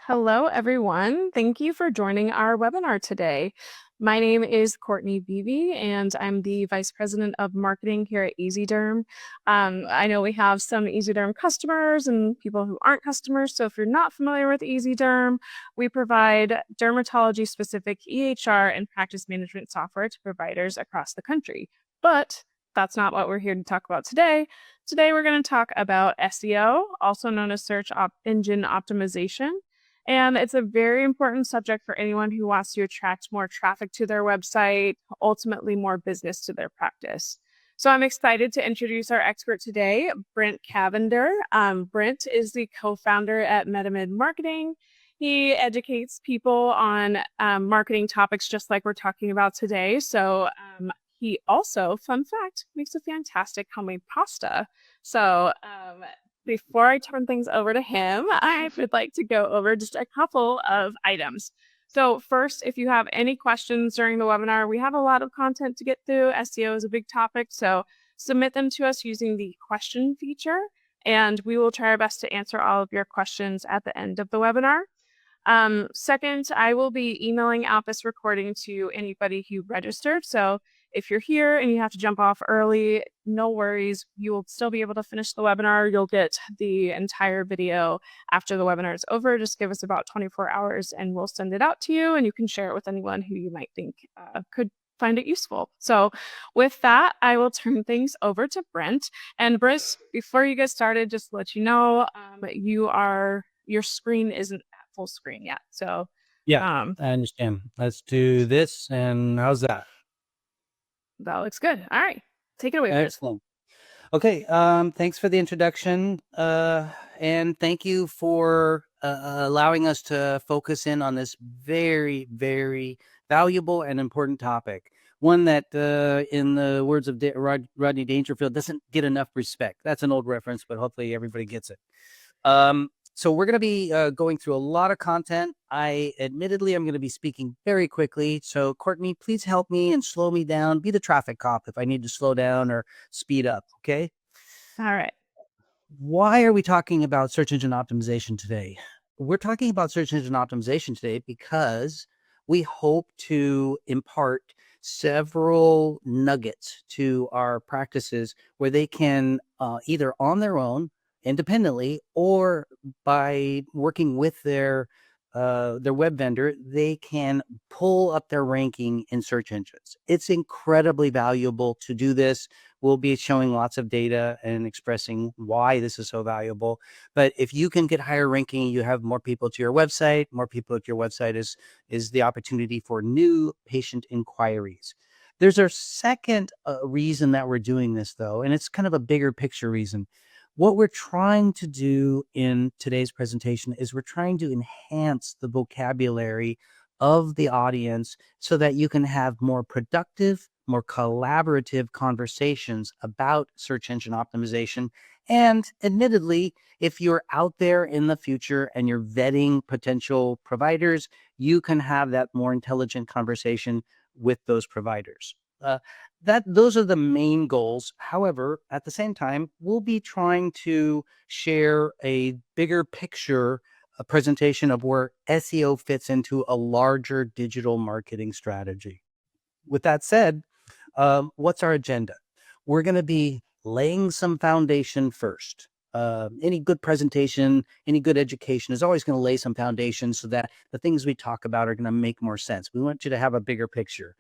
Hello, everyone. Thank you for joining our webinar today. My name is Courtney Beebe, and I'm the Vice President of Marketing here at Ezderm. I know we have some Ezderm customers and people who aren't customers, so if you're not familiar with Ezderm, we provide dermatology-specific EHR and practice management software to providers across the country. But that's not what we're here to talk about today. Today, we're going to talk about SEO, also known as search engine optimization. And it's a very important subject for anyone who wants to attract more traffic to their website, ultimately more business to their practice. So I'm excited to introduce our expert today, Brent Cavender. Brent is the co-founder at MetaMed Marketing. He educates people on marketing topics just like we're talking about today. So he also, fun fact, makes a fantastic homemade pasta. So before I turn things over to him, I would like to go over just a couple of items. So first, if you have any questions during the webinar, we have a lot of content to get through. SEO is a big topic, so submit them to us using the question feature, and we will try our best to answer all of your questions at the end of the webinar. Second, I will be emailing out this recording to anybody who registered. So if you're here and you have to jump off early, no worries. You will still be able to finish the webinar. You'll get the entire video after the webinar is over. Just give us about 24 hours and we'll send it out to you, and you can share it with anyone who you might think could find it useful. So with that, I will turn things over to Brent. And Brent, before you get started, just to let you know, your screen isn't at full screen yet. So Yeah, I understand. Let's do this. And how's that? that looks good. All right, take it away. Excellent. Okay. Thanks for the introduction. And thank you for allowing us to focus in on this very, very valuable and important topic. One that, in the words of Rodney Dangerfield, doesn't get enough respect. That's an old reference, but hopefully everybody gets it. So we're going to be going through a lot of content. Admittedly, I'm going to be speaking very quickly. So Courtney, please help me and slow me down. Be the traffic cop if I need to slow down or speed up. Okay. All right. Why are we talking about search engine optimization today? We're talking about search engine optimization today because we hope to impart several nuggets to our practices where they can either on their own, independently, or by working with their web vendor, they can pull up their ranking in search engines. It's incredibly valuable to do this. We'll be showing lots of data and expressing why this is so valuable. But if you can get higher ranking, you have more people to your website. More people to your website is the opportunity for new patient inquiries. There's our second reason that we're doing this, though, and it's kind of a bigger picture reason. What we're trying to do in today's presentation is we're trying to enhance the vocabulary of the audience so that you can have more productive, more collaborative conversations about search engine optimization. And admittedly, if you're out there in the future and you're vetting potential providers, you can have that more intelligent conversation with those providers. Those are the main goals. However, at the same time, we'll be trying to share a bigger picture, a presentation of where SEO fits into a larger digital marketing strategy. With that said, what's our agenda? We're going to be laying some foundation first. Any good presentation, any good education is always going to lay some foundation so that the things we talk about are going to make more sense. We want you to have a bigger picture.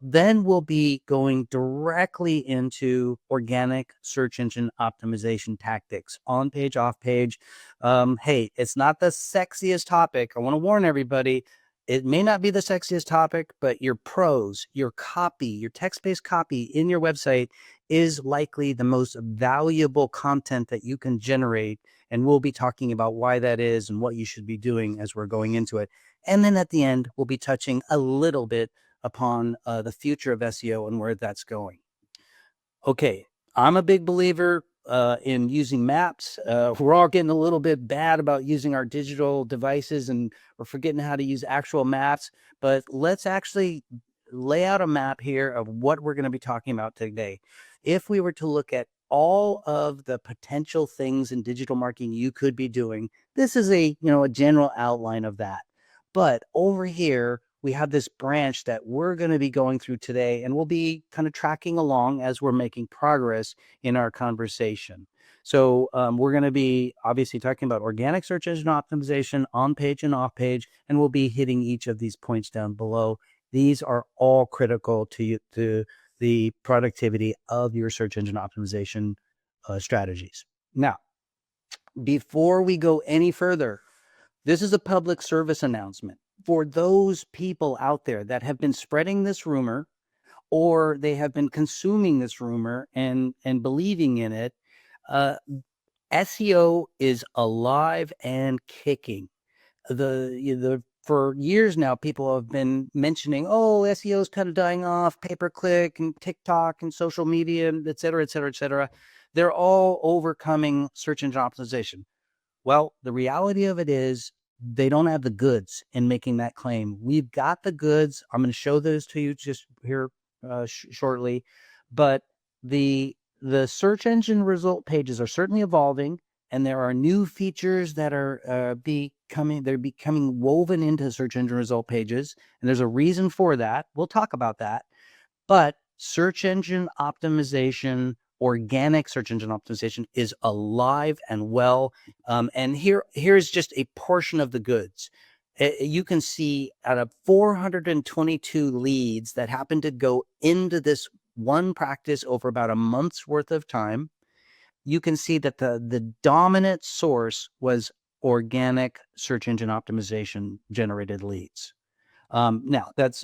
Then we'll be going directly into organic search engine optimization tactics, on page, off page. Hey, it's not the sexiest topic. I want to warn everybody. It may not be the sexiest topic, but your prose, your copy, your text-based copy in your website is likely the most valuable content that you can generate. And we'll be talking about why that is and what you should be doing as we're going into it. And then at the end, we'll be touching a little bit upon the future of SEO and where that's going. Okay, I'm a big believer in using maps. We're all getting a little bit bad about using our digital devices and we're forgetting how to use actual maps, but let's actually lay out a map here of what we're going to be talking about today. If we were to look at all of the potential things in digital marketing you could be doing. This is a general outline of that. But over here, we have this branch that we're going to be going through today, and we'll be kind of tracking along as we're making progress in our conversation. So we're going to be obviously talking about organic search engine optimization, on page and off page, and we'll be hitting each of these points down below. These are all critical to the productivity of your search engine optimization strategies. Now, before we go any further, this is a public service announcement for those people out there that have been spreading this rumor, or they have been consuming this rumor and believing in it. Uh, SEO is alive and kicking. For years now, people have been mentioning, oh, SEO is kind of dying off, pay-per-click and TikTok and social media, et cetera, et cetera, et cetera. They're all overcoming search engine optimization. Well, the reality of it is they don't have the goods in making that claim. We've got the goods. I'm going to show those to you just here shortly. But the search engine result pages are certainly evolving, and there are new features that are they're becoming woven into search engine result pages, and there's a reason for that. We'll talk about that. But search engine optimization, organic search engine optimization is alive and well. And here's just a portion of the goods. You can see out of 422 leads that happened to go into this one practice over about a month's worth of time, you can see that the dominant source was organic search engine optimization generated leads. Now, that's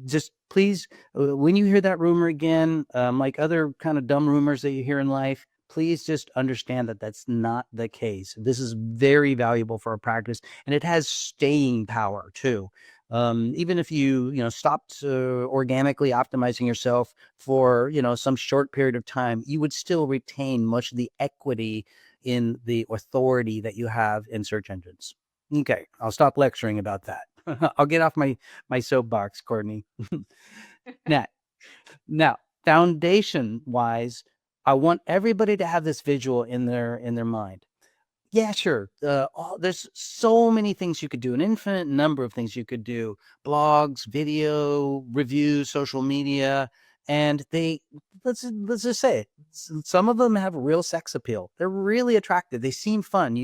just please, when you hear that rumor again, like other kind of dumb rumors that you hear in life, please just understand that that's not the case. This is very valuable for our practice, and it has staying power too. Even if you stopped organically optimizing yourself for some short period of time, you would still retain much of the equity in the authority that you have in search engines. Okay, I'll stop lecturing about that. I'll get off my soapbox, Courtney. now, now, foundation wise, I want everybody to have this visual in their mind. Yeah, sure. There's so many things you could do, an infinite number of things you could do: blogs, video, reviews, social media, and let's just say it. Some of them have real sex appeal. They're really attractive. They seem fun.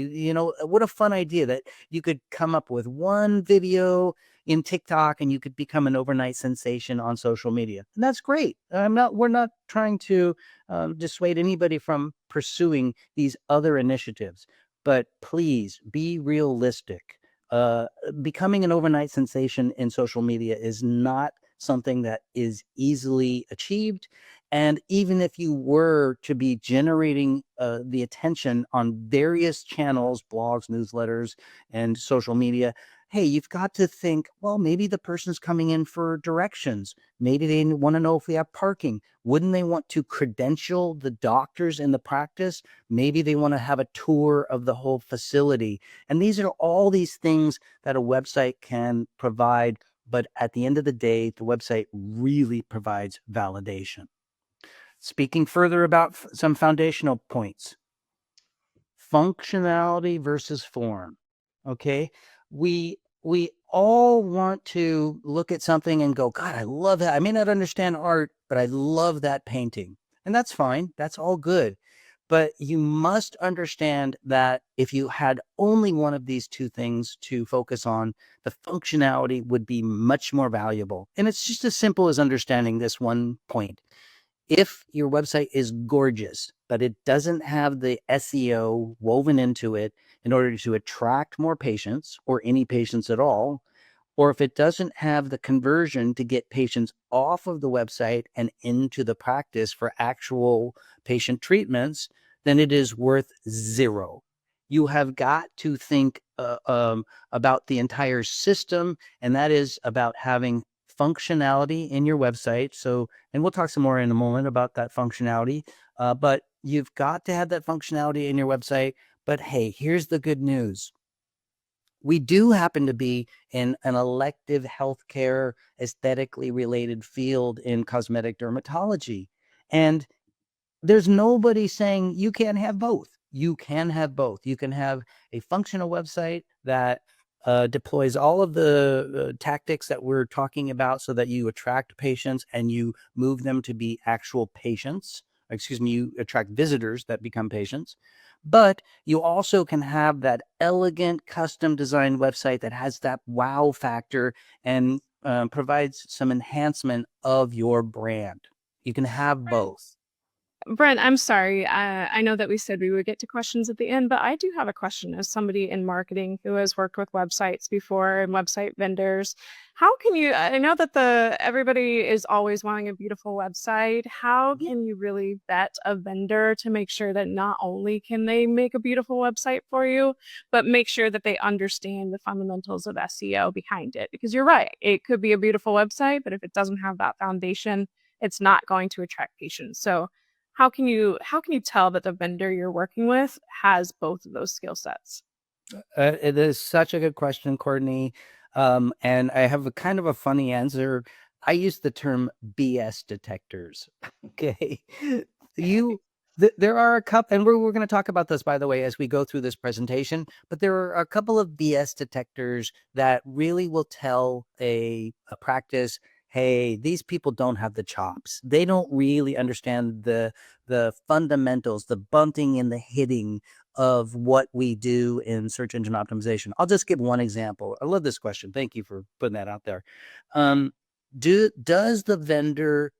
What a fun idea that you could come up with one video in TikTok and you could become an overnight sensation on social media, and that's great. We're not trying to dissuade anybody from pursuing these other initiatives. But please be realistic. Becoming an overnight sensation in social media is not something that is easily achieved. And even if you were to be generating the attention on various channels, blogs, newsletters, and social media, hey, you've got to think, well, maybe the person's coming in for directions. Maybe they want to know if we have parking. Wouldn't they want to credential the doctors in the practice? Maybe they want to have a tour of the whole facility. And these are all these things that a website can provide. But at the end of the day, the website really provides validation. Speaking further about some foundational points, functionality versus form. Okay. We all want to look at something and go, God, I love that. I may not understand art, but I love that painting. And that's fine. That's all good. But you must understand that if you had only one of these two things to focus on, the functionality would be much more valuable. And it's just as simple as understanding this one point. If your website is gorgeous, but it doesn't have the SEO woven into it in order to attract more patients or any patients at all, or if it doesn't have the conversion to get patients off of the website and into the practice for actual patient treatments, then it is worth zero. You have got to think about the entire system, and that is about having functionality in your website. So, and we'll talk some more in a moment about that functionality, but you've got to have that functionality in your website. But hey, here's the good news. We do happen to be in an elective healthcare, aesthetically related field in cosmetic dermatology. And there's nobody saying you can't have both. You can have both. You can have a functional website that deploys all of the tactics that we're talking about so that you attract patients and you move them to be actual patients. Excuse me, you attract visitors that become patients. But you also can have that elegant custom designed website that has that wow factor and provides some enhancement of your brand. You can have both. Brent, I'm sorry. I know that we said we would get to questions at the end, but I do have a question as somebody in marketing who has worked with websites before and website vendors. How can you, I know that everybody is always wanting a beautiful website. How can you really vet a vendor to make sure that not only can they make a beautiful website for you, but make sure that they understand the fundamentals of SEO behind it? Because you're right, it could be a beautiful website, but if it doesn't have that foundation, it's not going to attract patients. So how can you tell that the vendor you're working with has both of those skill sets? It is such a good question, Courtney. And I have a kind of a funny answer. I use the term BS detectors. Okay. You, there are a couple, and we're going to talk about this, by the way, as we go through this presentation, but there are a couple of BS detectors that really will tell a practice, hey, these people don't have the chops. They don't really understand the fundamentals, the bunting and the hitting of what we do in search engine optimization. I'll just give one example. I love this question. Thank you for putting that out there. Um, does the vendor,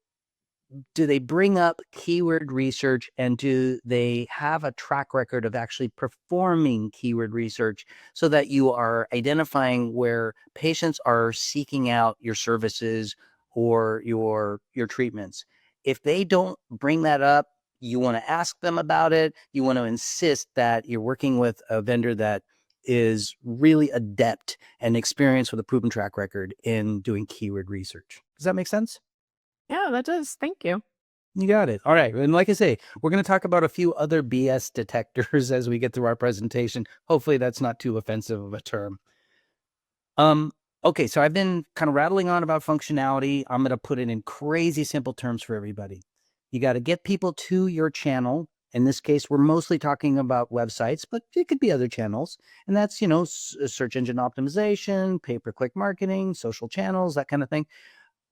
do they bring up keyword research, and do they have a track record of actually performing keyword research so that you are identifying where patients are seeking out your services or your treatments? If they don't bring that up, you want to ask them about it. You want to insist that you're working with a vendor that is really adept and experienced with a proven track record in doing keyword research. Does that make sense? Yeah, that does. Thank you. You got it. All right. And like I say, we're going to talk about a few other BS detectors as we get through our presentation. Hopefully that's not too offensive of a term. Um, okay, so I've been kind of rattling on about functionality. I'm going to put it in crazy simple terms for everybody. You got to get people to your channel. In this case, we're mostly talking about websites, but it could be other channels. And that's, search engine optimization, pay-per-click marketing, social channels, that kind of thing.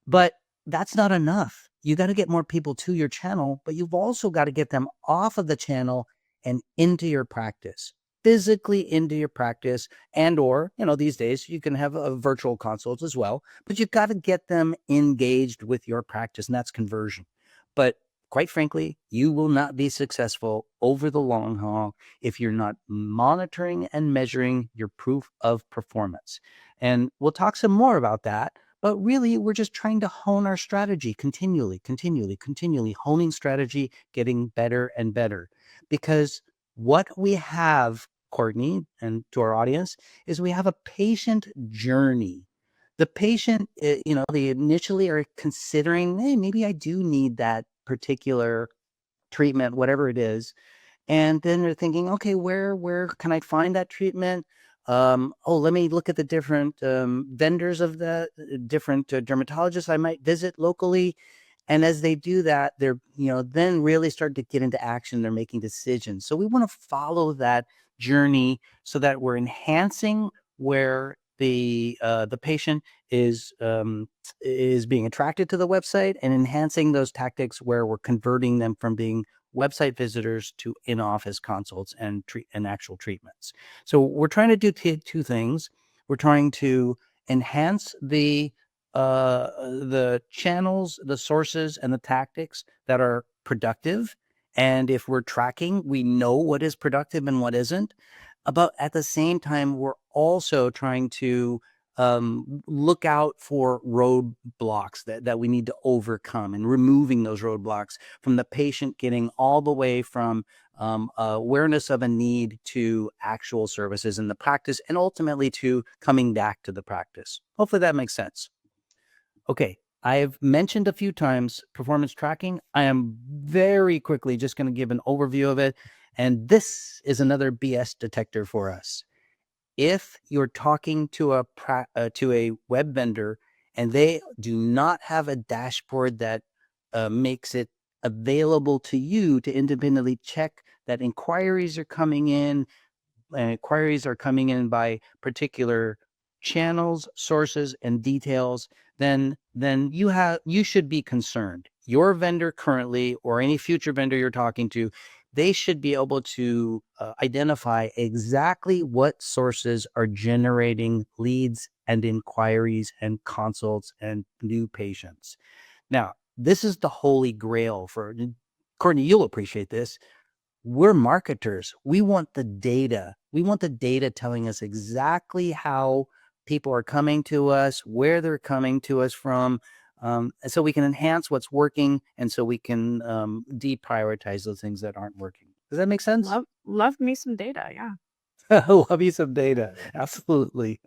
But that's not enough. You got to get more people to your channel, but you've also got to get them off of the channel and into your practice, physically into your practice. And or, these days you can have a virtual consults as well, but you've got to get them engaged with your practice, and that's conversion. But quite frankly, you will not be successful over the long haul if you're not monitoring and measuring your proof of performance. And we'll talk some more about that. But really, we're just trying to hone our strategy continually honing strategy, getting better and better. Because what we have, Courtney, and to our audience, is we have a patient journey. The patient, they initially are considering, hey, maybe I do need that particular treatment, whatever it is. And then they're thinking, okay, where can I find that treatment? Let me look at the different vendors of the different dermatologists I might visit locally. And as they do that, they're, then really start to get into action. They're making decisions. So we want to follow that journey so that we're enhancing where the patient is being attracted to the website, and enhancing those tactics where we're converting them from being website visitors to in-office consults and actual treatments. So we're trying to do two things. We're trying to enhance the channels, the sources, and the tactics that are productive. And if we're tracking, we know what is productive and what isn't. But at the same time, we're also trying to look out for roadblocks that we need to overcome, and removing those roadblocks from the patient getting all the way from awareness of a need to actual services in the practice, and ultimately to coming back to the practice. Hopefully that makes sense. Okay, I've mentioned a few times performance tracking. I am very quickly just going to give an overview of it. And this is another BS detector for us. If you're talking to a web vendor and they do not have a dashboard that makes it available to you to independently check that inquiries are coming in by particular channels, sources, and details, then you should be concerned. Your vendor currently, or any future vendor you're talking to, they should be able to identify exactly what sources are generating leads and inquiries and consults and new patients. Now, this is the holy grail for Courtney. You'll appreciate this. We're marketers. We want the data. We want the data telling us exactly how people are coming to us, where they're coming to us from, so we can enhance what's working, and so we can deprioritize those things that aren't working. Does that make sense? Love me some data. Yeah. Love you some data. Absolutely.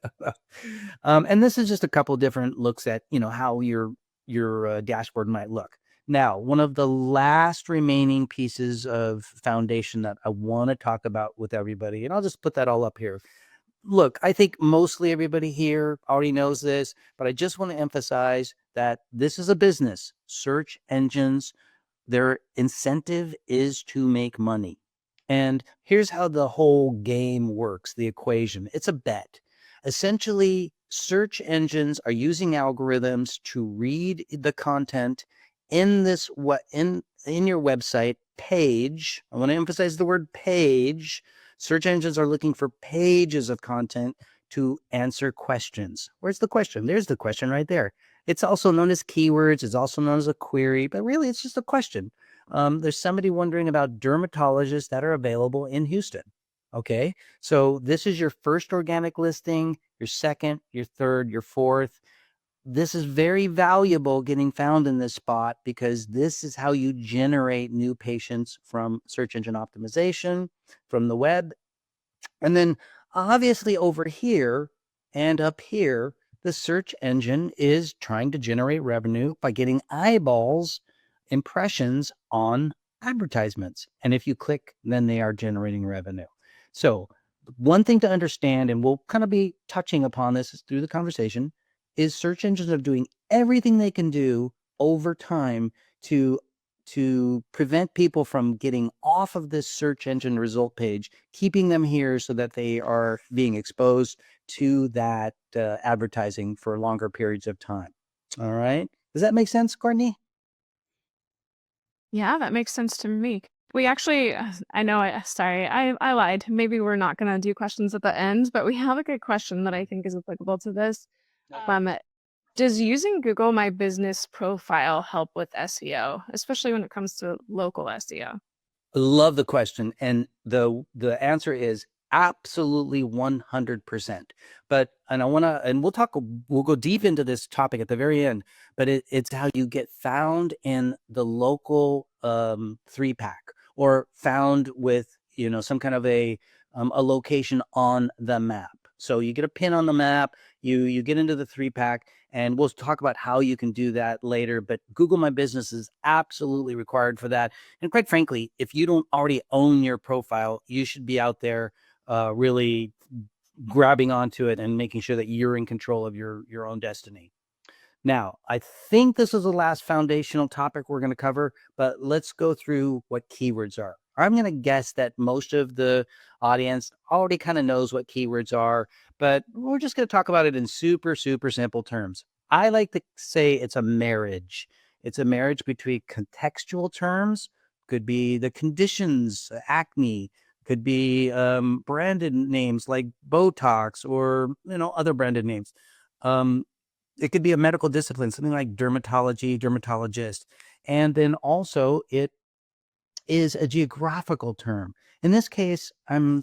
And this is just a couple different looks at, how your dashboard might look. Now, one of the last remaining pieces of foundation that I want to talk about with everybody, and I'll just put that all up here. Look, I think mostly everybody here already knows this, but I just want to emphasize that this is a business. Search engines, their incentive is to make money. And here's how the whole game works, the equation. It's a bet. Essentially, search engines are using algorithms to read the content in in your website page. I want to emphasize the word page. Search engines are looking for pages of content to answer questions. Where's the question? There's the question right there. It's also known as keywords. It's also known as a query, but really it's just a question. There's somebody wondering about dermatologists that are available in Houston. Okay, so this is your first organic listing, your second, your third, your fourth. This is very valuable getting found in this spot because this is how you generate new patients from search engine optimization, from the web, and then obviously over here and up here, the search engine is trying to generate revenue by getting eyeballs, impressions on advertisements. And if you click, then they are generating revenue. So one thing to understand, and we'll kind of be touching upon this through the conversation, is search engines are doing everything they can do over time to prevent people from getting off of this search engine result page, keeping them here so that they are being exposed to that advertising for longer periods of time. All right. Does that make sense, Courtney? Yeah, that makes sense to me. We actually, I know, sorry, I lied. Maybe we're not going to do questions at the end, but we have a good question that I think is applicable to this. Um, does using Google My Business Profile help with SEO, especially when it comes to local SEO? Love the question. And the answer is absolutely 100%. And we'll go deep into this topic at the very end, but it's how you get found in the local 3-pack or found with, some kind of a location on the map. So you get a pin on the map, you get into the 3-pack, and we'll talk about how you can do that later. But Google My Business is absolutely required for that. And quite frankly, if you don't already own your profile, you should be out there really grabbing onto it and making sure that you're in control of your own destiny. Now, I think this is the last foundational topic we're going to cover, but let's go through what keywords are. I'm going to guess that most of the audience already kind of knows what keywords are, but we're just going to talk about it in super, super simple terms. I like to say it's a marriage. It's a marriage between contextual terms, could be the conditions, acne, could be branded names like Botox or other branded names. It could be a medical discipline, something like dermatology, dermatologist. And then also it is a geographical term. In this case, I'm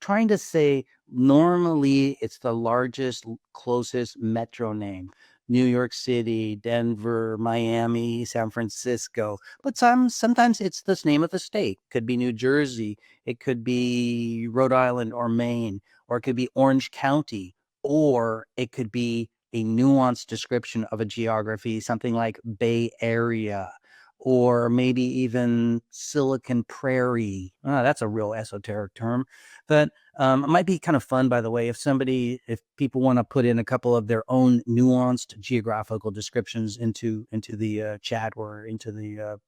trying to say normally it's the largest, closest metro name. New York City, Denver, Miami, San Francisco. But sometimes it's the name of the state. Could be New Jersey, it could be Rhode Island or Maine, or it could be Orange County, or it could be a nuanced description of a geography, something like Bay Area. or maybe even Silicon Prairie. That's a real esoteric term, but it might be kind of fun, by the way, if people want to put in a couple of their own nuanced geographical descriptions into the chat or into the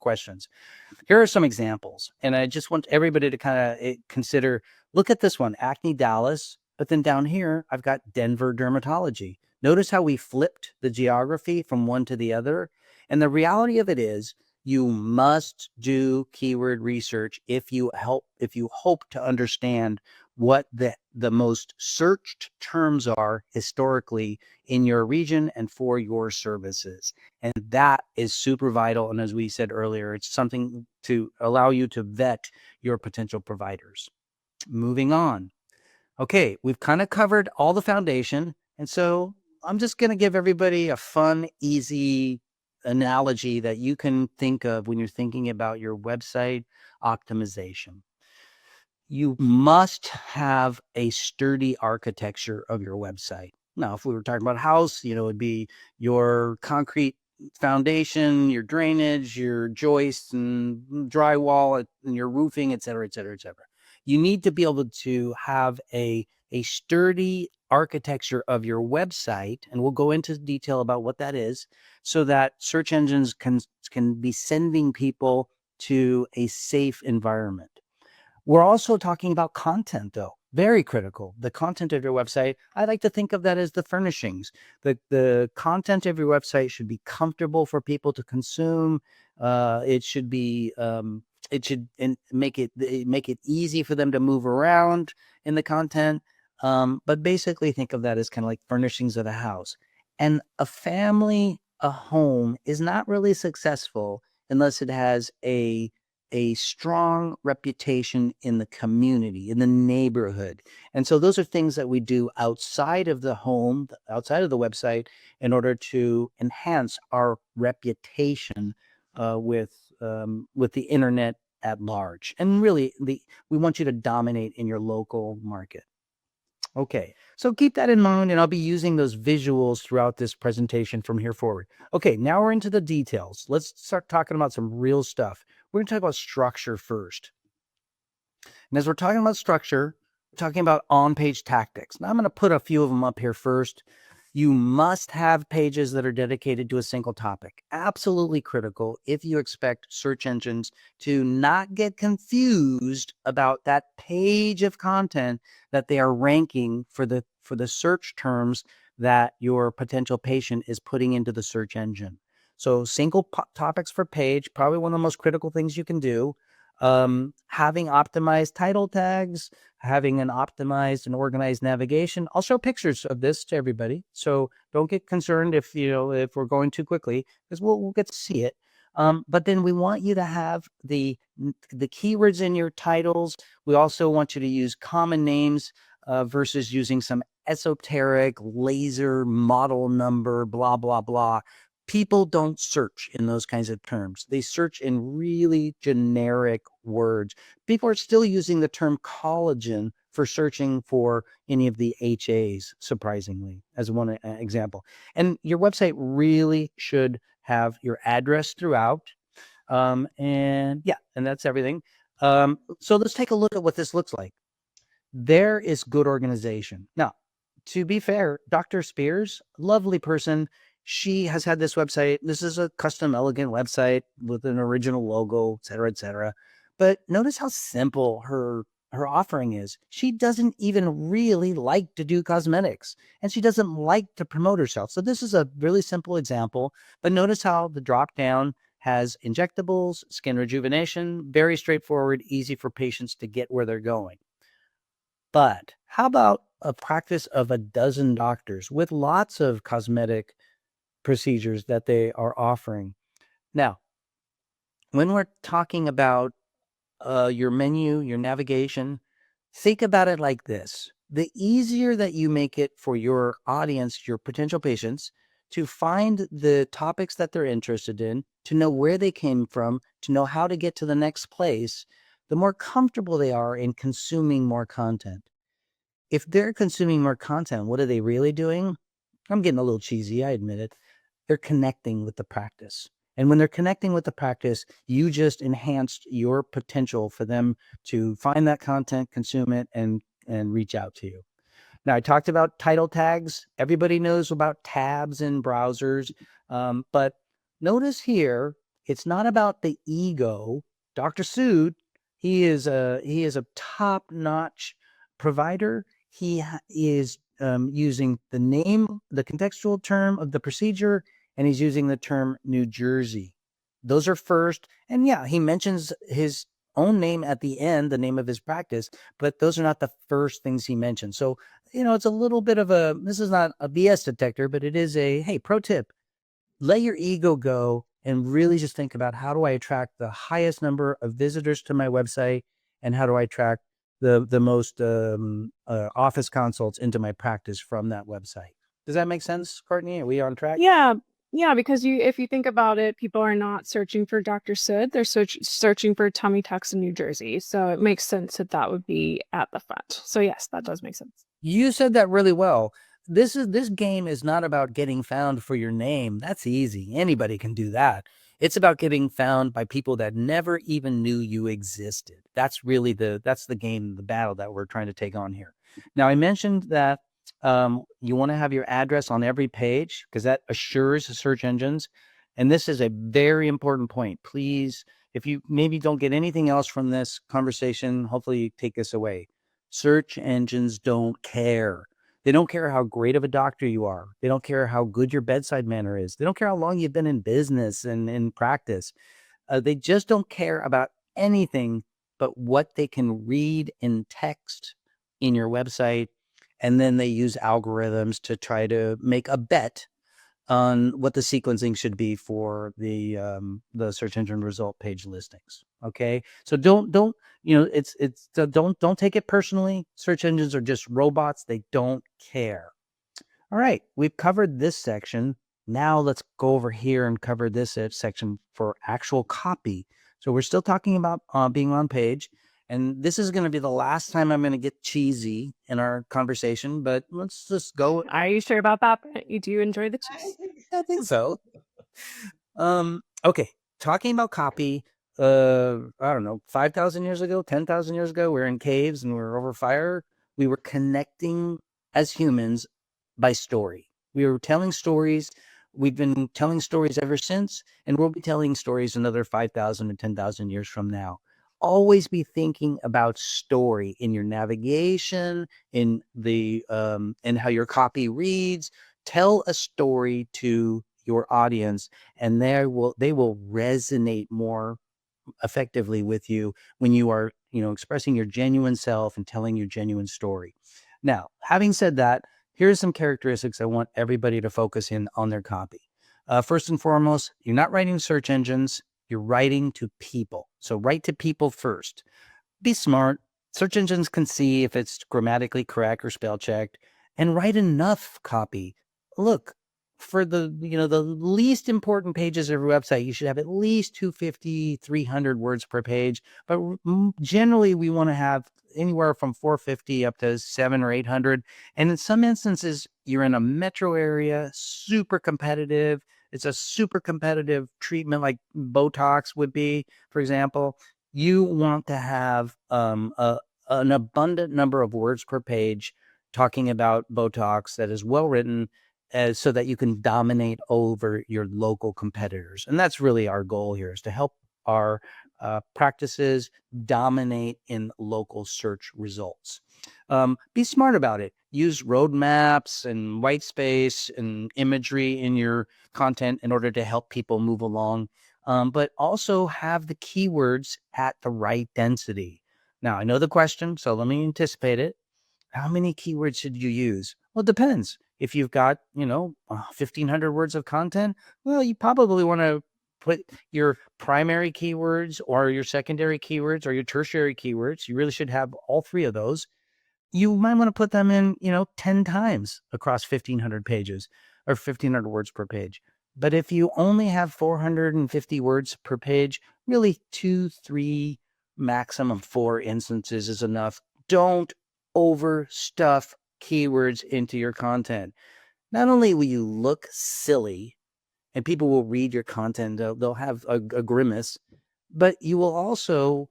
questions. Here are some examples, and I just want everybody to kind of consider, look at this one, Acne Dallas, but then down here, I've got Denver Dermatology. Notice how we flipped the geography from one to the other. And the reality of it is you must do keyword research if you hope to understand what the most searched terms are historically in your region and for your services. And that is super vital. And as we said earlier, it's something to allow you to vet your potential providers. Moving on. Okay, we've kind of covered all the foundation. And so I'm just going to give everybody a fun, easy analogy that you can think of when you're thinking about your website optimization. You must have a sturdy architecture of your website. Now, if we were talking about a house, it'd be your concrete foundation, your drainage, your joists and drywall, and your roofing, et cetera, et cetera, et cetera. You need to be able to have a sturdy architecture of your website, and we'll go into detail about what that is, so that search engines can be sending people to a safe environment. We're also talking about content, though. Very critical. The content of your website, I like to think of that as the furnishings. The content of your website should be comfortable for people to consume. It should be it should make it easy for them to move around in the content. But basically, think of that as kind of like furnishings of the house. And a home is not really successful unless it has a strong reputation in the community, in the neighborhood. And so those are things that we do outside of the home, outside of the website, in order to enhance our reputation with the internet at large. And really, we want you to dominate in your local market. Okay, so keep that in mind, and I'll be using those visuals throughout this presentation from here forward. Okay, now we're into the details. Let's start talking about some real stuff. We're going to talk about structure first. And as we're talking about structure, we're talking about on-page tactics. Now I'm going to put a few of them up here first. You must have pages that are dedicated to a single topic. Absolutely critical if you expect search engines to not get confused about that page of content that they are ranking for the search terms that your potential patient is putting into the search engine. So single topics per page, probably one of the most critical things you can do. Having optimized title tags, having an optimized and organized navigation. I'll show pictures of this to everybody, so don't get concerned if we're going too quickly, because we'll get to see it. But then we want you to have the keywords in your titles. We also want you to use common names versus using some esoteric laser model number, blah, blah, blah. People don't search in those kinds of terms. They search in really generic words. People are still using the term collagen for searching for any of the HAs, surprisingly, as one example. And your website really should have your address throughout. And that's everything. So let's take a look at what this looks like. There is good organization. Now, to be fair, Dr. Spears, lovely person. She has had this website. This is a custom, elegant website with an original logo, et cetera, et cetera. But notice how simple her offering is. She doesn't even really like to do cosmetics, and she doesn't like to promote herself. So this is a really simple example. But notice how the drop down has injectables, skin rejuvenation, very straightforward, easy for patients to get where they're going. But how about a practice of a dozen doctors with lots of cosmetic procedures that they are offering? Now, when we're talking about your menu, your navigation, think about it like this. The easier that you make it for your audience, your potential patients, to find the topics that they're interested in, to know where they came from, to know how to get to the next place, the more comfortable they are in consuming more content. If they're consuming more content, what are they really doing? I'm getting a little cheesy, I admit it. They're connecting with the practice. And when they're connecting with the practice, you just enhanced your potential for them to find that content, consume it, and reach out to you. Now, I talked about title tags. Everybody knows about tabs in browsers. But notice here, it's not about the ego. Dr. Sood, he is a top-notch provider. He is using the name, the contextual term of the procedure, and he's using the term New Jersey. Those are first. And yeah, he mentions his own name at the end, the name of his practice, but those are not the first things he mentioned. So it's a little bit of this is not a BS detector, but it is hey, pro tip, let your ego go and really just think about, how do I attract the highest number of visitors to my website, and how do I attract the most office consults into my practice from that website. Does that make sense, Courtney? Are we on track? Yeah, yeah, because if you think about it, people are not searching for Dr. Sid, they're searching for tummy tucks in New Jersey. So it makes sense that that would be at the front. So yes, that does make sense. You said that really well. This game is not about getting found for your name. That's easy. Anybody can do that. It's about getting found by people that never even knew you existed. That's really that's the game, the battle that we're trying to take on here. Now, I mentioned that you want to have your address on every page because that assures the search engines. And this is a very important point. Please, if you maybe don't get anything else from this conversation, hopefully you take this away. Search engines don't care. They don't care how great of a doctor you are. They don't care how good your bedside manner is. They don't care how long you've been in business and in practice. They just don't care about anything but what they can read in text in your website. And then they use algorithms to try to make a bet on what the sequencing should be for the search engine result page listings. Okay, so don't don't take it personally. Search engines are just robots. They don't care. All right, we've covered this section. Now let's go over here and cover this section for actual copy. So we're still talking about being on page. And this is going to be the last time I'm going to get cheesy in our conversation, but let's just go. Are you sure about that? You do enjoy the cheese? I think so. Okay. Talking about copy, I don't know, 5,000 years ago, 10,000 years ago, we are in caves and we are over fire. We were connecting as humans by story. We were telling stories. We've been telling stories ever since, and we'll be telling stories another 5,000 to 10,000 years from now. Always be thinking about story in your navigation, in in how your copy reads. Tell a story to your audience, and they will resonate more effectively with you when you are expressing your genuine self and telling your genuine story. Now, having said that, here's some characteristics I want everybody to focus in on their copy. First and foremost, you're not writing search engines, you're writing to people. So write to people first. Be smart. Search engines can see if it's grammatically correct or spell checked, and write enough copy. Look, for the least important pages of your website, you should have at least 250, 300 words per page. But generally, we want to have anywhere from 450 up to 700 or 800. And in some instances, you're in a metro area, super competitive. It's a super competitive treatment like Botox would be, for example. You want to have an abundant number of words per page talking about Botox that is well written, so that you can dominate over your local competitors. And that's really our goal here, is to help our practices dominate in local search results. Be smart about it. Use roadmaps and white space and imagery in your content in order to help people move along. But also have the keywords at the right density. Now, I know the question, so let me anticipate it. How many keywords should you use? Well, it depends. If you've got, 1,500 words of content, well, you probably want to put your primary keywords or your secondary keywords or your tertiary keywords. You really should have all three of those. You might want to put them in, 10 times across 1,500 pages or 1,500 words per page. But if you only have 450 words per page, really 2, 3, maximum 4 instances is enough. Don't overstuff keywords into your content. Not only will you look silly and people will read your content. They'll have a grimace, but you will also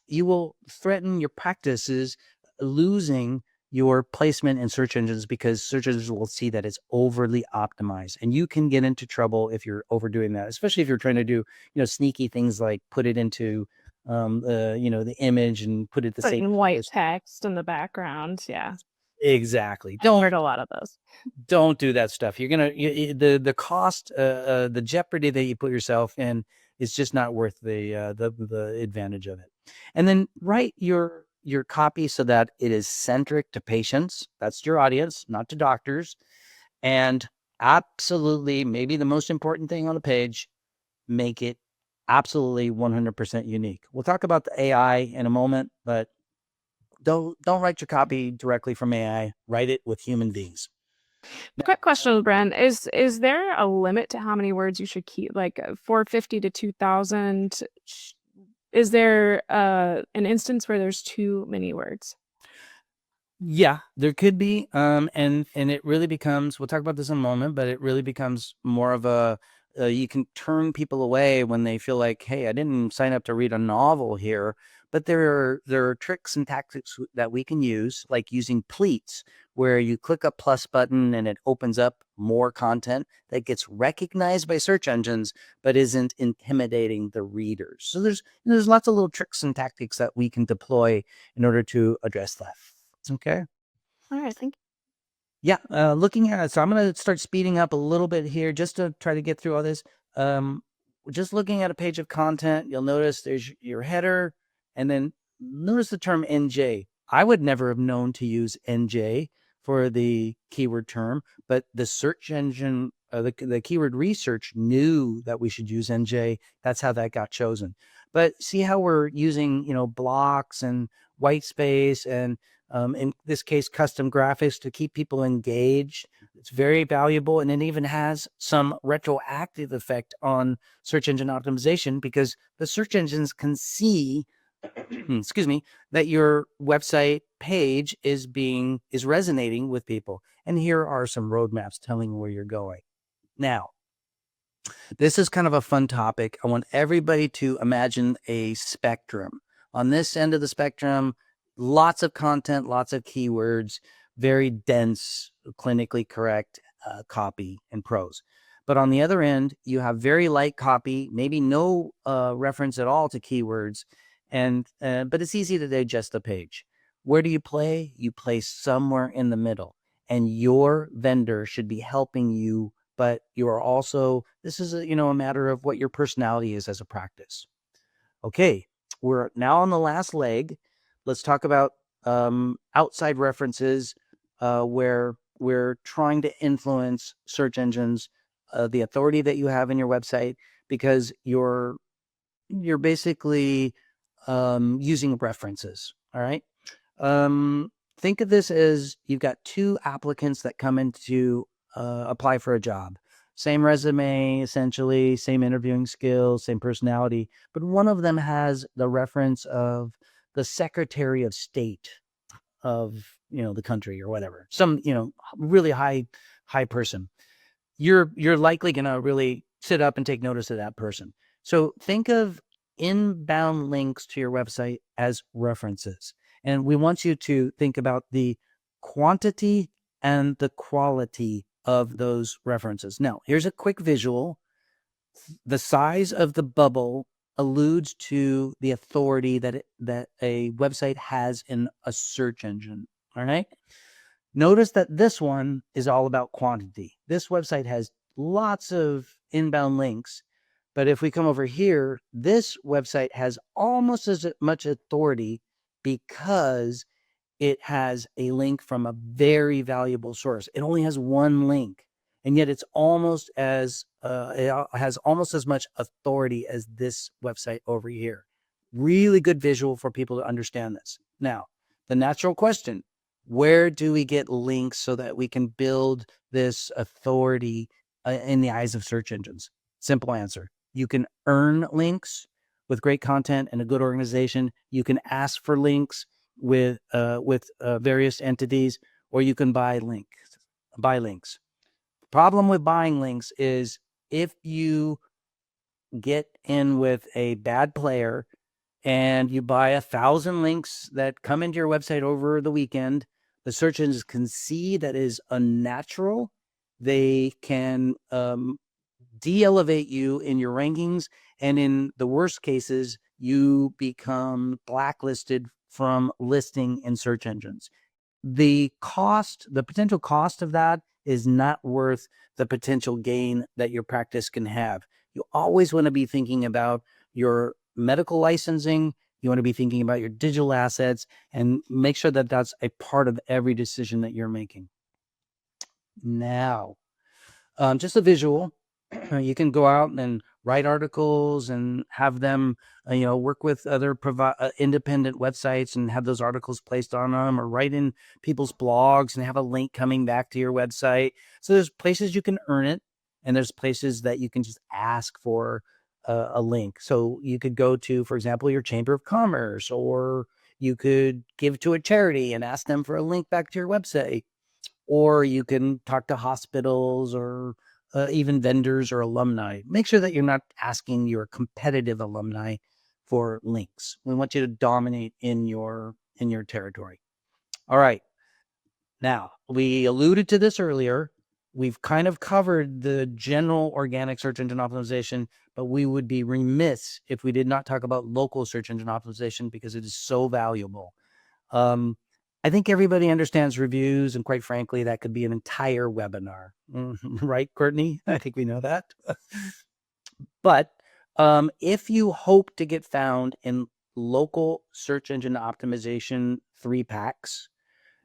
you will threaten your practices losing your placement in search engines, because search engines will see that it's overly optimized, and you can get into trouble if you're overdoing that, especially if you're trying to do sneaky things like put it into the image and put it the same Putting white colors. text in the background. Yeah. Exactly. I've heard a lot of those. Don't do that stuff. You're gonna the cost, the jeopardy that you put yourself in is just not worth the advantage of it. And then write your copy so that it is centric to patients. That's your audience, not to doctors. And absolutely, maybe the most important thing on the page, make it absolutely 100% unique. We'll talk about the AI in a moment, but don't write your copy directly from AI. Write it with human beings. Quick question, Brent. Is there a limit to how many words you should keep? Like 450 to 2000? Is there an instance where there's too many words? Yeah, there could be. And it really becomes, we'll talk about this in a moment, but it really becomes more of a, you can turn people away when they feel like, hey, I didn't sign up to read a novel here. But there are tricks and tactics that we can use, like using pleats, where you click a plus button and it opens up more content that gets recognized by search engines, but isn't intimidating the readers. So there's lots of little tricks and tactics that we can deploy in order to address that. Okay. All right, thank Yeah. Looking at it, so I'm going to start speeding up a little bit here just to try to get through all this. Um, just looking at a page of content, you'll notice there's your header, and then notice the term NJ. I would never have known to use NJ for the keyword term, but the search engine, the keyword research knew that we should use NJ. That's how that got chosen. But see how we're using, blocks and white space and in this case, custom graphics to keep people engaged. It's very valuable, and it even has some retroactive effect on search engine optimization, because the search engines can see, excuse me, that your website page is resonating with people. And here are some roadmaps telling where you're going. Now, this is kind of a fun topic. I want everybody to imagine a spectrum. On this end of the spectrum, lots of content, lots of keywords, very dense, clinically correct copy and prose. But on the other end, you have very light copy, maybe no reference at all to keywords, and but it's easy to digest the page. Where do you play? You play somewhere in the middle, and your vendor should be helping you, but you are also, this is a matter of what your personality is as a practice. Okay, we're now on the last leg. Let's talk about outside references, where we're trying to influence search engines, the authority that you have in your website, because you're basically using references. All right. Think of this as you've got two applicants that come in to apply for a job. Same resume, essentially, same interviewing skills, same personality, but one of them has the reference of the Secretary of State of the country or whatever, some really high person. You're likely going to really sit up and take notice of that person. So think of inbound links to your website as references. And we want you to think about the quantity and the quality of those references. Now, here's a quick visual. The size of the bubble alludes to the authority that a website has in a search engine. All right. Notice that this one is all about quantity. This website has lots of inbound links, but if we come over here, this website has almost as much authority because it has a link from a very valuable source. It only has one link, and yet it has almost as much authority as this website over here. Really good visual for people to understand this. Now, the natural question: where do we get links so that we can build this authority in the eyes of search engines? Simple answer: you can earn links with great content and a good organization. You can ask for links with various entities, or you can buy links. Problem with buying links is if you get in with a bad player and you buy 1,000 links that come into your website over the weekend, the search engines can see that is unnatural. They can de-elevate you in your rankings, and in the worst cases, you become blacklisted from listing in search engines. The potential cost of that is not worth the potential gain that your practice can have. You always want to be thinking about your medical licensing. You want to be thinking about your digital assets and make sure that that's a part of every decision that you're making. Now, just a visual. You can go out and write articles and have them, work with other independent websites and have those articles placed on them, or write in people's blogs and have a link coming back to your website. So there's places you can earn it, and there's places that you can just ask for a link. So you could go to, for example, your Chamber of Commerce, or you could give to a charity and ask them for a link back to your website. Or you can talk to hospitals or even vendors or alumni. Make sure that you're not asking your competitive alumni for links. We want you to dominate in your territory. All right. Now, we alluded to this earlier. We've kind of covered the general organic search engine optimization, but we would be remiss if we did not talk about local search engine optimization because it is so valuable. I think everybody understands reviews, and quite frankly, that could be an entire webinar. Right, Courtney? I think we know that. But if you hope to get found in local search engine optimization 3-packs,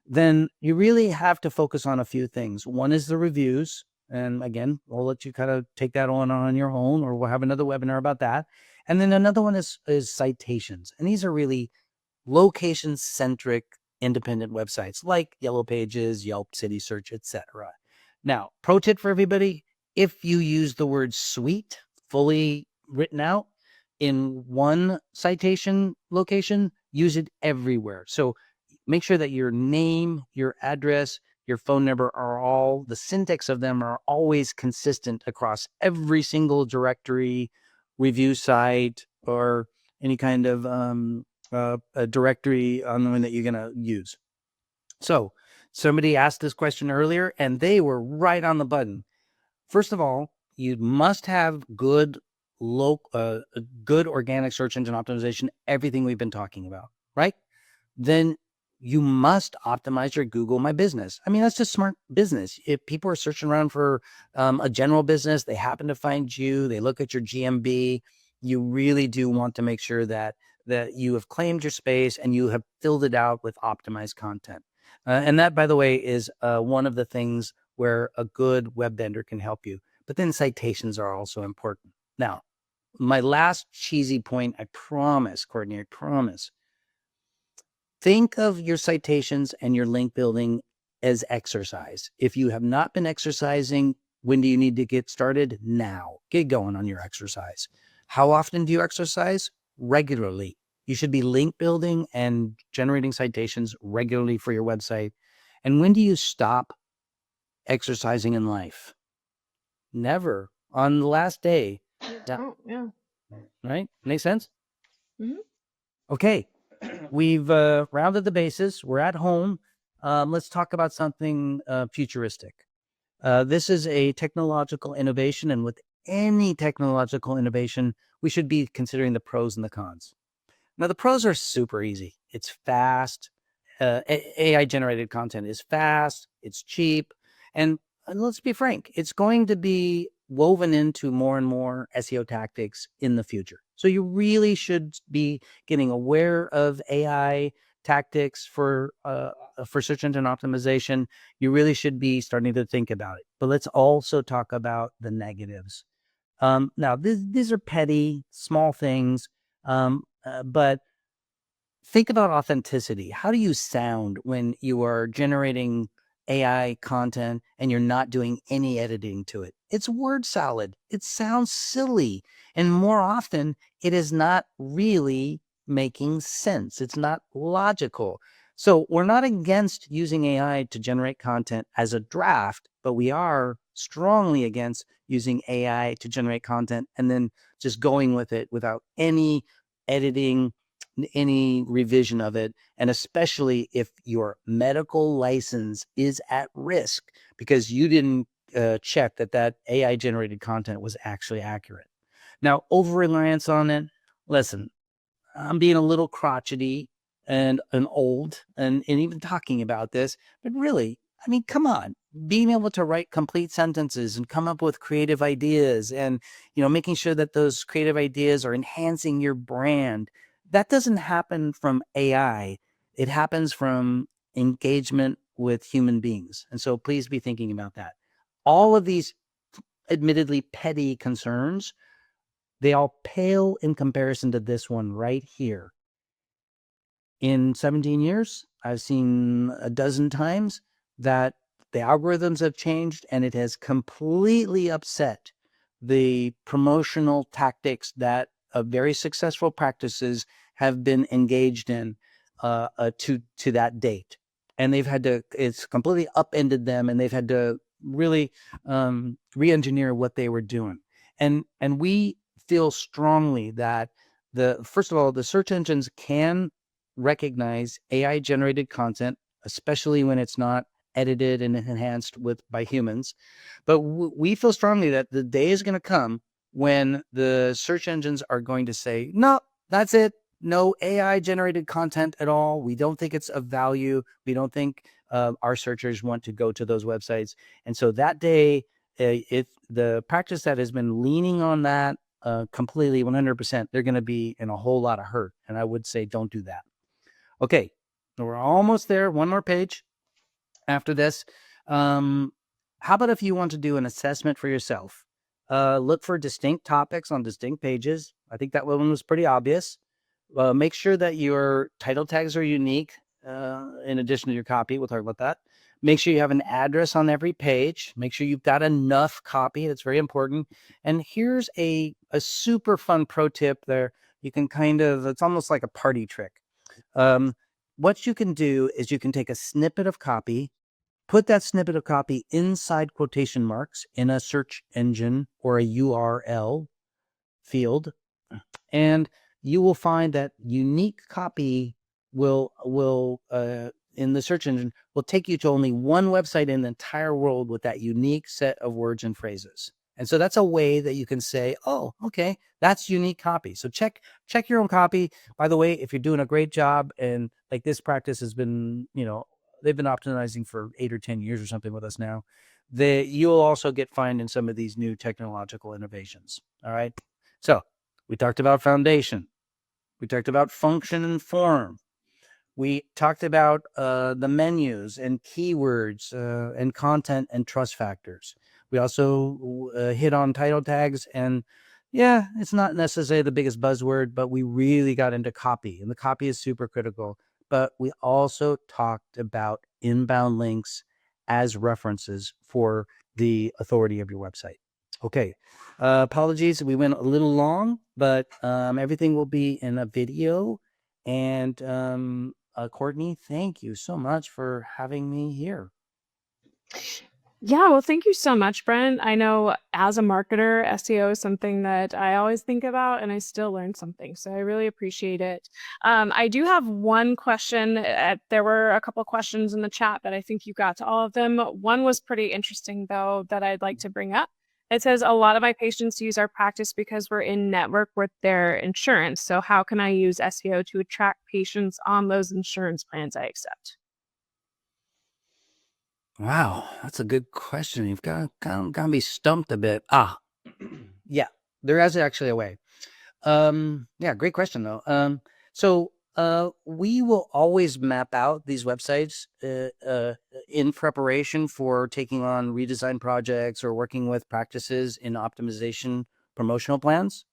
then you really have to focus on a few things. One is the reviews. And again, we'll let you kind of take that on your own, or we'll have another webinar about that. And then another one is citations. And these are really location-centric independent websites like Yellow Pages, Yelp, City Search, etc. Now, pro tip for everybody, if you use the word suite fully written out in one citation location, use it everywhere. So make sure that your name, your address, your phone number the syntax of them are always consistent across every single directory, review site, or any kind of a directory on the one that you're going to use. So somebody asked this question earlier, and they were right on the button. First of all, you must have good organic search engine optimization, everything we've been talking about, right? Then you must optimize your Google My Business. I mean, that's just smart business. If people are searching around for a general business, they happen to find you, they look at your GMB, you really do want to make sure that you have claimed your space and you have filled it out with optimized content. And that, by the way, is one of the things where a good web vendor can help you. But then citations are also important. Now, my last cheesy point, I promise, Courtney, I promise. Think of your citations and your link building as exercise. If you have not been exercising, when do you need to get started? Now. Get going on your exercise. How often do you exercise? Regularly. You should be link building and generating citations regularly for your website. And when do you stop exercising in life? Never. On the last day. Oh, yeah. Right? Make sense? Mhm. Okay. We've rounded the bases. We're at home. Let's talk about something futuristic. This is a technological innovation, and with any technological innovation, we should be considering the pros and the cons. Now, the pros are super easy. It's fast. AI-generated content is fast. It's cheap. And let's be frank, it's going to be woven into more and more SEO tactics in the future. So you really should be getting aware of AI tactics for search engine optimization. You really should be starting to think about it. But let's also talk about the negatives. Now, these are petty, small things, but think about authenticity. How do you sound when you are generating AI content and you're not doing any editing to it? It's word salad. It sounds silly. And more often, it is not really making sense. It's not logical. So we're not against using AI to generate content as a draft, but we are strongly against using AI to generate content and then just going with it without any editing, any revision of it. And especially if your medical license is at risk because you didn't check that AI generated content was actually accurate. Now, over reliance on it, listen, I'm being a little crotchety and old and even talking about this, but really, I mean, come on, being able to write complete sentences and come up with creative ideas and, making sure that those creative ideas are enhancing your brand. That doesn't happen from AI. It happens from engagement with human beings. And so please be thinking about that. All of these admittedly petty concerns, they all pale in comparison to this one right here. In 17 years, I've seen a dozen times that the algorithms have changed and it has completely upset the promotional tactics that very successful practices have been engaged in to that date. And it's completely upended them and they've had to really re-engineer what they were doing. And we feel strongly that first of all, the search engines can recognize AI generated content, especially when it's not edited and enhanced by humans. But we feel strongly that the day is going to come when the search engines are going to say, no, that's it. No AI generated content at all. We don't think it's of value. We don't think our searchers want to go to those websites. And so that day, if the practice that has been leaning on that completely 100%, they're going to be in a whole lot of hurt. And I would say don't do that. Okay, we're almost there. One more page after this. How about if you want to do an assessment for yourself? Look for distinct topics on distinct pages. I think that one was pretty obvious. Make sure that your title tags are unique in addition to your copy. We'll talk about that. Make sure you have an address on every page. Make sure you've got enough copy. That's very important. And here's a super fun pro tip there. You can it's almost like a party trick. What you can do is you can take a snippet of copy, put that snippet of copy inside quotation marks in a search engine or a URL field, and you will find that unique copy will in the search engine will take you to only one website in the entire world with that unique set of words and phrases. And so that's a way that you can say, oh, okay, that's unique copy. So check your own copy. By the way, if you're doing a great job and like this practice has been, they've been optimizing for 8 or 10 years or something with us now, you'll also get fined in some of these new technological innovations. All right. So we talked about foundation. We talked about function and form. We talked about the menus and keywords and content and trust factors. We also hit on title tags, and yeah, it's not necessarily the biggest buzzword, but we really got into copy, and the copy is super critical. But we also talked about inbound links as references for the authority of your website. Okay, apologies, we went a little long, but everything will be in a video. And Courtney, thank you so much for having me here. Yeah, well, thank you so much, Brent. I know as a marketer, SEO is something that I always think about and I still learn something. So I really appreciate it. I do have one question. There were a couple questions in the chat, but I think you got to all of them. One was pretty interesting, though, that I'd like to bring up. It says a lot of my patients use our practice because we're in network with their insurance. So how can I use SEO to attract patients on those insurance plans I accept? Wow, that's a good question. You've got me stumped a bit. Yeah, there is actually a way. Yeah, great question though. We will always map out these websites in preparation for taking on redesign projects or working with practices in optimization promotional plans.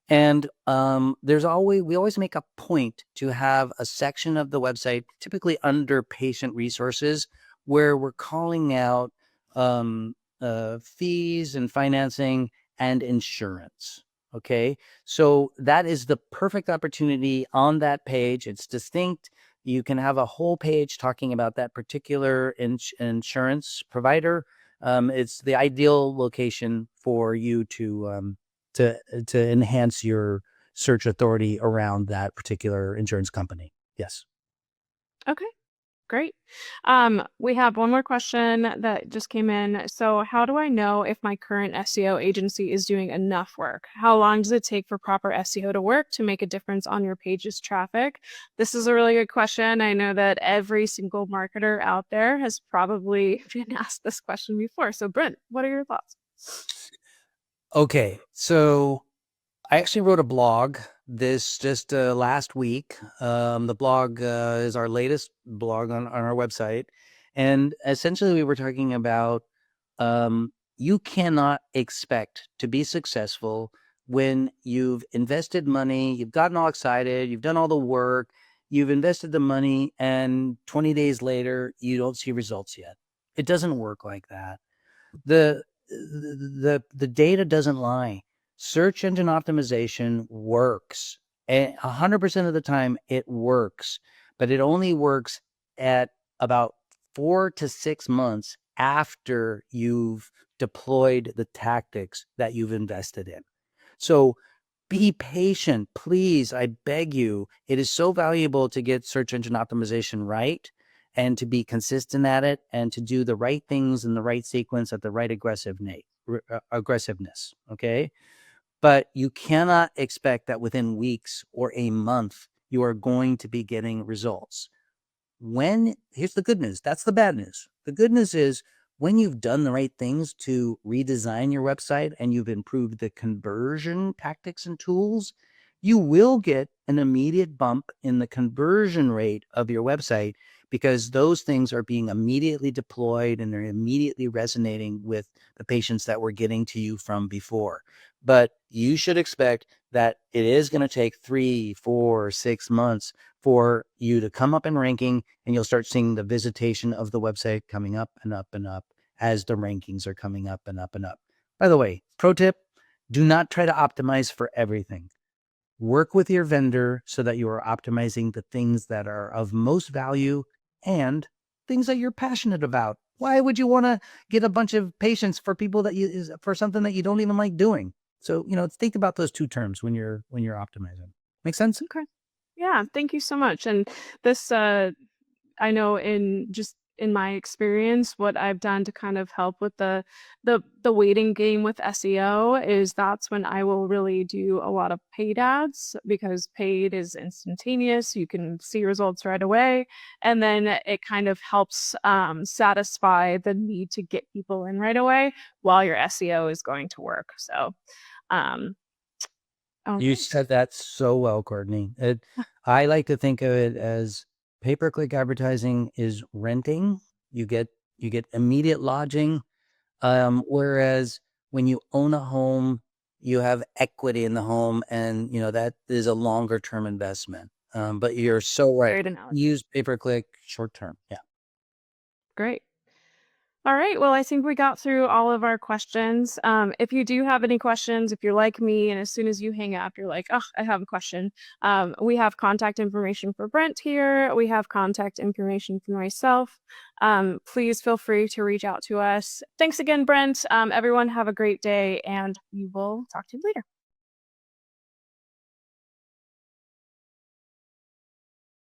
And we always make a point to have a section of the website, typically under patient resources, where we're calling out fees and financing and insurance. Okay, so that is the perfect opportunity on that page. It's distinct. You can have a whole page talking about that particular insurance provider. It's the ideal location for you to enhance your search authority around that particular insurance company. Yes. Okay. Great. We have one more question that just came in. So, how do I know if my current SEO agency is doing enough work? How long does it take for proper SEO to work to make a difference on your page's traffic? This is a really good question. I know that every single marketer out there has probably been asked this question before. So, Brent, what are your thoughts? Okay, so I actually wrote a blog this just last week. The blog is our latest blog on our website. And essentially, we were talking about you cannot expect to be successful when you've invested money, you've gotten all excited, you've done all the work, you've invested the money, and 20 days later, you don't see results yet. It doesn't work like that. The data doesn't lie. Search engine optimization works. And 100% of the time it works, but it only works at about 4 to 6 months after you've deployed the tactics that you've invested in. So be patient, please. I beg you. It is so valuable to get search engine optimization right and to be consistent at it and to do the right things in the right sequence at the right aggressiveness. Okay. But you cannot expect that within weeks or a month, you are going to be getting results. Here's the good news. That's the bad news. The good news is when you've done the right things to redesign your website and you've improved the conversion tactics and tools, you will get an immediate bump in the conversion rate of your website because those things are being immediately deployed and they're immediately resonating with the patients that were getting to you from before. But you should expect that it is going to take 3, 4, 6 months for you to come up in ranking, and you'll start seeing the visitation of the website coming up and up and up as the rankings are coming up and up and up. By the way, pro tip, do not try to optimize for everything. Work with your vendor so that you are optimizing the things that are of most value and things that you're passionate about. Why would you want to get a bunch of patients for people for something that you don't even like doing? So, think about those two terms when you're optimizing. Make sense? Okay. Yeah, thank you so much. And this I know in my experience, what I've done to kind of help with the waiting game with SEO is that's when I will really do a lot of paid ads because paid is instantaneous. You can see results right away. And then it kind of helps satisfy the need to get people in right away while your SEO is going to work. So, um, all You right. said that so well, Courtney. I like to think of it as pay-per-click advertising is renting. You get you get immediate lodging. Whereas when you own a home, you have equity in the home, and that is a longer term investment. But you're so right. Great analogy. Use pay-per-click short term. Yeah. Great. All right. Well, I think we got through all of our questions. If you do have any questions, if you're like me, and as soon as you hang up, you're like, oh, I have a question. We have contact information for Brent here. We have contact information for myself. Please feel free to reach out to us. Thanks again, Brent. Everyone, have a great day, and we will talk to you later.